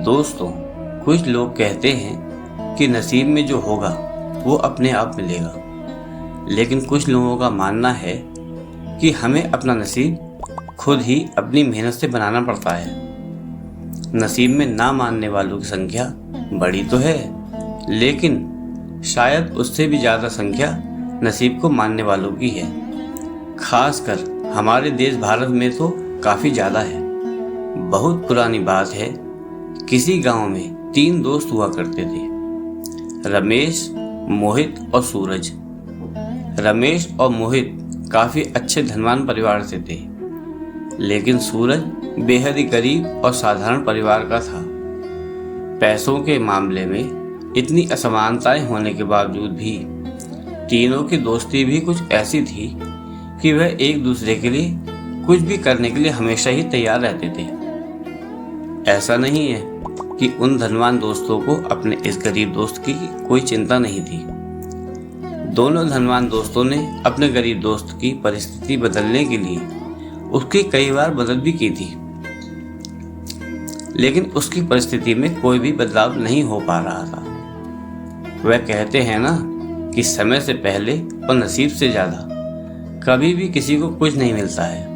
दोस्तों, कुछ लोग कहते हैं कि नसीब में जो होगा वो अपने आप मिलेगा, लेकिन कुछ लोगों का मानना है कि हमें अपना नसीब खुद ही अपनी मेहनत से बनाना पड़ता है। नसीब में ना मानने वालों की संख्या बड़ी तो है, लेकिन शायद उससे भी ज़्यादा संख्या नसीब को मानने वालों की है। खासकर हमारे देश भारत में तो काफ़ी ज़्यादा है। बहुत पुरानी बात है, किसी गांव में 3 दोस्त हुआ करते थे, रमेश, मोहित और सूरज। रमेश और मोहित काफ़ी अच्छे धनवान परिवार से थे, लेकिन सूरज बेहद ही गरीब और साधारण परिवार का था। पैसों के मामले में इतनी असमानताएं होने के बावजूद भी तीनों की दोस्ती भी कुछ ऐसी थी कि वह एक दूसरे के लिए कुछ भी करने के लिए हमेशा ही तैयार रहते थे। ऐसा नहीं है कि उन धनवान दोस्तों को अपने इस गरीब दोस्त की कोई चिंता नहीं थी। दोनों धनवान दोस्तों ने अपने गरीब दोस्त की परिस्थिति बदलने के लिए उसकी कई बार मदद भी की थी, लेकिन उसकी परिस्थिति में कोई भी बदलाव नहीं हो पा रहा था। वह कहते हैं ना कि समय से पहले और नसीब से ज़्यादा कभी भी किसी को कुछ नहीं मिलता है।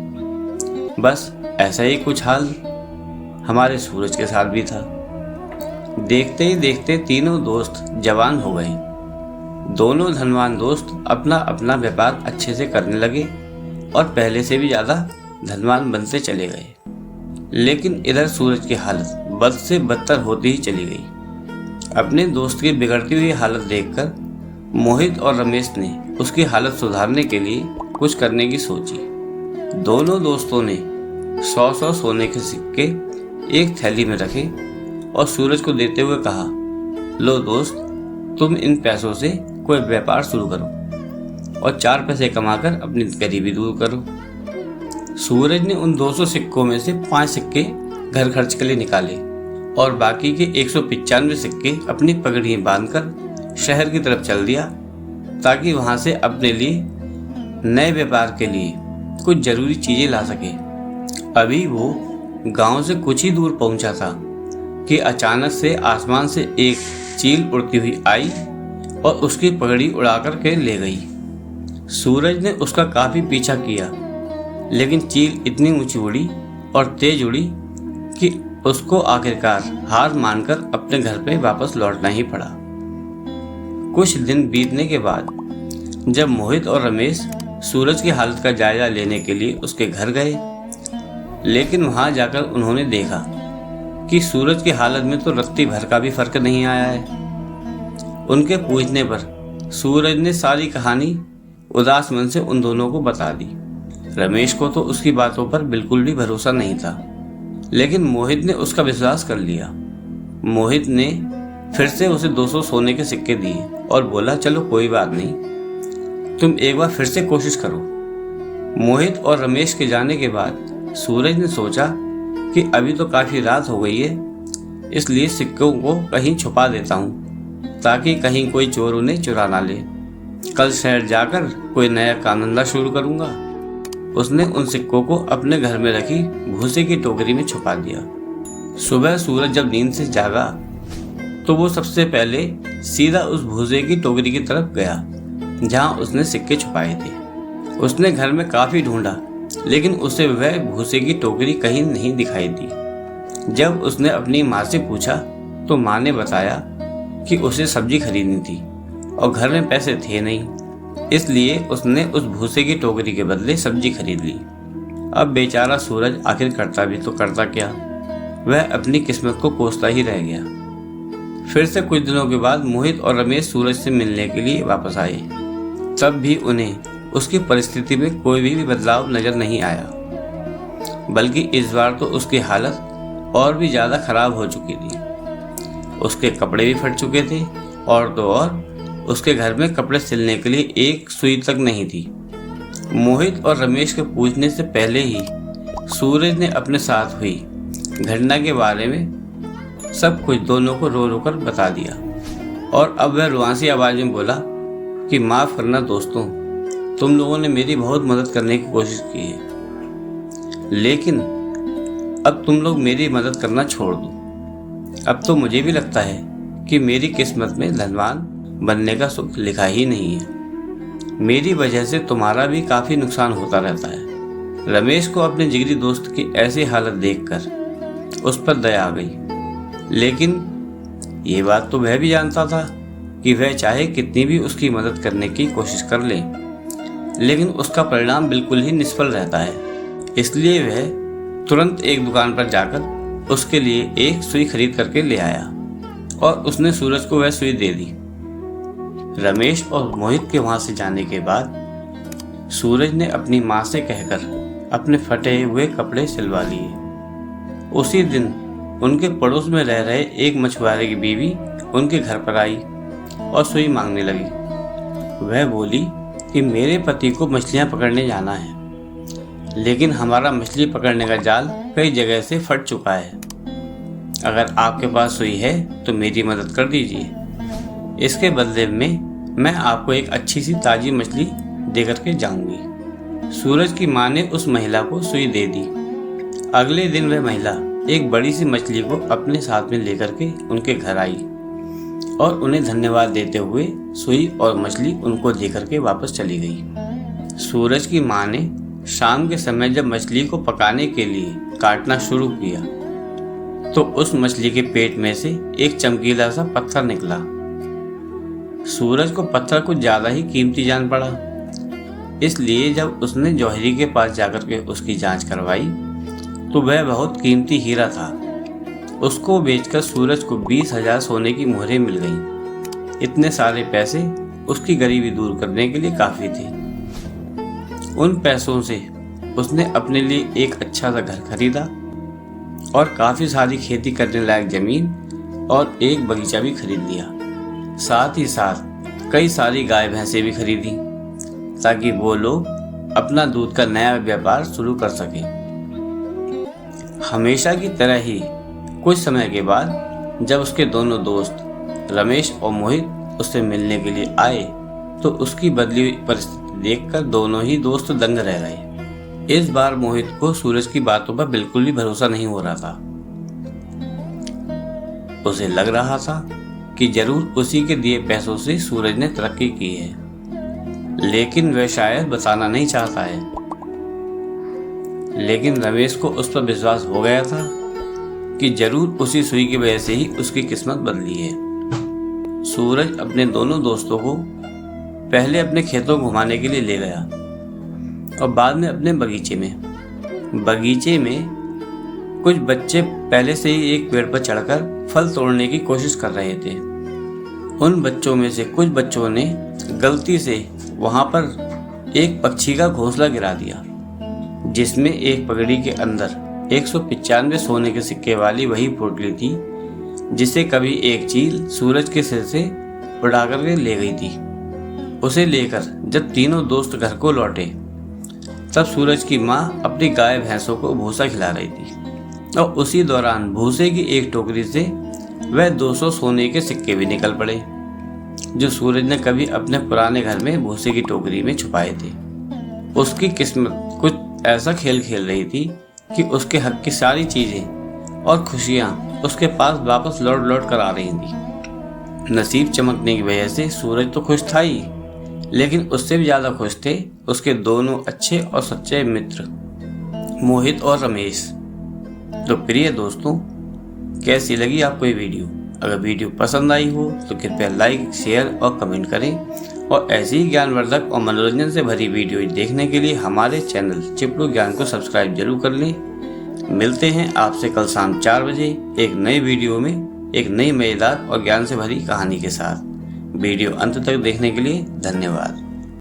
बस ऐसा ही कुछ हाल हमारे सूरज के साथ भी था। देखते ही देखते तीनों दोस्त जवान हो गए। दोनों धनवान दोस्त अपना अपना व्यापार अच्छे से करने लगे और पहले से भी ज़्यादा धनवान बनते चले गए। लेकिन इधर सूरज की हालत बद से बदतर होती ही चली गई। अपने दोस्त की बिगड़ती हुई हालत देखकर मोहित और रमेश ने उसकी हालत सुधारने के लिए कुछ करने की सोची। दोनों दोस्तों ने 100-100 सोने के सिक्के एक थैली में रखे और सूरज को देते हुए कहा, लो दोस्त, तुम इन पैसों से कोई व्यापार शुरू करो और 4 पैसे कमाकर अपनी गरीबी दूर करो। सूरज ने उन 200 सिक्कों में से 5 सिक्के घर खर्च के लिए निकाले और बाकी के 195 सिक्के अपनी पगड़ी में बांधकर शहर की तरफ चल दिया, ताकि वहां से अपने लिए नए व्यापार के लिए कुछ जरूरी चीजें ला सके। अभी वो गांव से कुछ ही दूर पहुंचा था कि अचानक से आसमान से एक चील उड़ती हुई आई और उसकी पगड़ी उड़ाकर के ले गई। सूरज ने उसका काफी पीछा किया, लेकिन चील इतनी ऊंची उड़ी और तेज उड़ी कि उसको आखिरकार हार मानकर अपने घर पे वापस लौटना ही पड़ा। कुछ दिन बीतने के बाद जब मोहित और रमेश सूरज की हालत का जायजा लेने के लिए उसके घर गए, लेकिन वहां जाकर उन्होंने देखा कि सूरज की हालत में तो रत्ती भर का भी फर्क नहीं आया है। उनके पूछने पर सूरज ने सारी कहानी उदास मन से उन दोनों को बता दी। रमेश को तो उसकी बातों पर बिल्कुल भी भरोसा नहीं था, लेकिन मोहित ने उसका विश्वास कर लिया। मोहित ने फिर से उसे 200 सोने के सिक्के दिए और बोला, चलो कोई बात नहीं, तुम एक बार फिर से कोशिश करो। मोहित और रमेश के जाने के बाद सूरज ने सोचा कि अभी तो काफी रात हो गई है, इसलिए सिक्कों को कहीं छुपा देता हूँ ताकि कहीं कोई चोर उन्हें चुरा ना ले। कल शहर जाकर कोई नया काम धंधा शुरू करूंगा। उसने उन सिक्कों को अपने घर में रखी भूसे की टोकरी में छुपा दिया। सुबह सूरज जब नींद से जागा तो वो सबसे पहले सीधा उस भूसे की टोकरी की तरफ गया जहाँ उसने सिक्के छुपाए थे। उसने घर में काफी ढूंढा, लेकिन उसे वह भूसे की टोकरी कहीं नहीं दिखाई दी। जब उसने अपनी माँ से पूछा तो माँ ने बताया कि उसे सब्जी खरीदनी थी और घर में पैसे थे नहीं, इसलिए उसने उस भूसे की टोकरी के बदले सब्जी खरीद ली। अब बेचारा सूरज आखिर करता भी तो करता क्या, वह अपनी किस्मत को कोसता ही रह गया। फिर से कुछ दिनों के बाद मोहित और रमेश सूरज से मिलने के लिए वापस आए। तब भी उन्हें उसकी परिस्थिति में कोई भी बदलाव नजर नहीं आया, बल्कि इस बार तो उसकी हालत और भी ज़्यादा खराब हो चुकी थी। उसके कपड़े भी फट चुके थे और तो और उसके घर में कपड़े सिलने के लिए एक सुई तक नहीं थी। मोहित और रमेश के पूछने से पहले ही सूरज ने अपने साथ हुई घटना के बारे में सब कुछ दोनों को रो रो कर बता दिया और अब वह रुआंसी आवाज में बोला कि माफ़ करना दोस्तों, तुम लोगों ने मेरी बहुत मदद करने की कोशिश की है, लेकिन अब तुम लोग मेरी मदद करना छोड़ दो। अब तो मुझे भी लगता है कि मेरी किस्मत में धनवान बनने का सुख लिखा ही नहीं है। मेरी वजह से तुम्हारा भी काफ़ी नुकसान होता रहता है। रमेश को अपने जिगरी दोस्त की ऐसी हालत देखकर उस पर दया आ गई, लेकिन ये बात तो वह भी जानता था कि वह चाहे कितनी भी उसकी मदद करने की कोशिश कर ले, लेकिन उसका परिणाम बिल्कुल ही निष्फल रहता है। इसलिए वह तुरंत एक दुकान पर जाकर उसके लिए एक सुई खरीद करके ले आया और उसने सूरज को वह सुई दे दी। रमेश और मोहित के वहां से जाने के बाद सूरज ने अपनी माँ से कहकर अपने फटे हुए कपड़े सिलवा लिए। उसी दिन उनके पड़ोस में रह रहे एक मछुआरे की बीवी उनके घर पर आई और सुई मांगने लगी। वह बोली कि मेरे पति को मछलियां पकड़ने जाना है, लेकिन हमारा मछली पकड़ने का जाल कई जगह से फट चुका है। अगर आपके पास सुई है तो मेरी मदद कर दीजिए। इसके बदले में मैं आपको एक अच्छी सी ताज़ी मछली दे करके जाऊंगी। सूरज की माँ ने उस महिला को सुई दे दी। अगले दिन वह महिला एक बड़ी सी मछली को अपने साथ में लेकर के उनके घर आई और उन्हें धन्यवाद देते हुए सुई और मछली उनको दे करके वापस चली गई। सूरज की माँ ने शाम के समय जब मछली को पकाने के लिए काटना शुरू किया तो उस मछली के पेट में से एक चमकीला सा पत्थर निकला। सूरज को पत्थर कुछ ज्यादा ही कीमती जान पड़ा, इसलिए जब उसने जौहरी के पास जाकर के उसकी जांच करवाई तो वह बहुत कीमती हीरा था। उसको बेचकर सूरज को 20,000 सोने की मोहरें मिल गईं। इतने सारे पैसे उसकी गरीबी दूर करने के लिए काफी थे। उन पैसों से उसने अपने लिए एक अच्छा सा घर खरीदा और काफ़ी सारी खेती करने लायक ज़मीन और एक बगीचा भी खरीद लिया। साथ ही साथ कई सारी गाय भैंसें भी खरीदी ताकि वो लोग अपना दूध का नया व्यापार शुरू कर सकें। हमेशा की तरह ही कुछ समय के बाद जब उसके दोनों दोस्त रमेश और मोहित उससे मिलने के लिए आए तो उसकी बदली हुई परिस्थिति देखकर दोनों ही दोस्त दंग रह गए। इस बार मोहित को सूरज की बातों पर बिल्कुल भी भरोसा नहीं हो रहा था। उसे लग रहा था कि जरूर उसी के दिए पैसों से सूरज ने तरक्की की है, लेकिन वह शायद बताना नहीं चाहता है। लेकिन रमेश को उस पर विश्वास हो गया था कि जरूर उसी सुई की वजह से ही उसकी किस्मत बदली है। सूरज अपने दोनों दोस्तों को पहले अपने खेतों घुमाने के लिए ले गया और बाद में अपने बगीचे में कुछ बच्चे पहले से ही एक पेड़ पर चढ़कर फल तोड़ने की कोशिश कर रहे थे। उन बच्चों में से कुछ बच्चों ने गलती से वहां पर एक पक्षी का घोंसला गिरा दिया, जिसमें एक पगड़ी के अंदर 195 सोने के सिक्के वाली वही पोटली थी जिसे कभी एक चील सूरज के सिर से उड़ा कर ले गई थी। उसे लेकर जब तीनों दोस्त घर को लौटे तब सूरज की माँ अपनी गाय भैंसों को भूसा खिला रही थी और उसी दौरान भूसे की एक टोकरी से वह 200 सोने के सिक्के भी निकल पड़े जो सूरज ने कभी अपने पुराने घर में भूसे की टोकरी में छुपाए थे। उसकी किस्मत कुछ ऐसा खेल खेल रही थी कि उसके हक की सारी चीजें और खुशियां उसके पास वापस लौट कर आ रही थी। नसीब चमकने की वजह से सूरज तो खुश था ही, लेकिन उससे भी ज्यादा खुश थे उसके दोनों अच्छे और सच्चे मित्र मोहित और रमेश। तो प्रिय दोस्तों, कैसी लगी आपको ये वीडियो? अगर वीडियो पसंद आई हो तो कृपया लाइक, शेयर और कमेंट करें और ऐसी ही ज्ञानवर्धक और मनोरंजन से भरी वीडियो देखने के लिए हमारे चैनल चिपड़ू ज्ञान को सब्सक्राइब जरूर कर लें। मिलते हैं आपसे कल शाम 4 बजे एक नई वीडियो में एक नई मजेदार और ज्ञान से भरी कहानी के साथ। वीडियो अंत तक देखने के लिए धन्यवाद।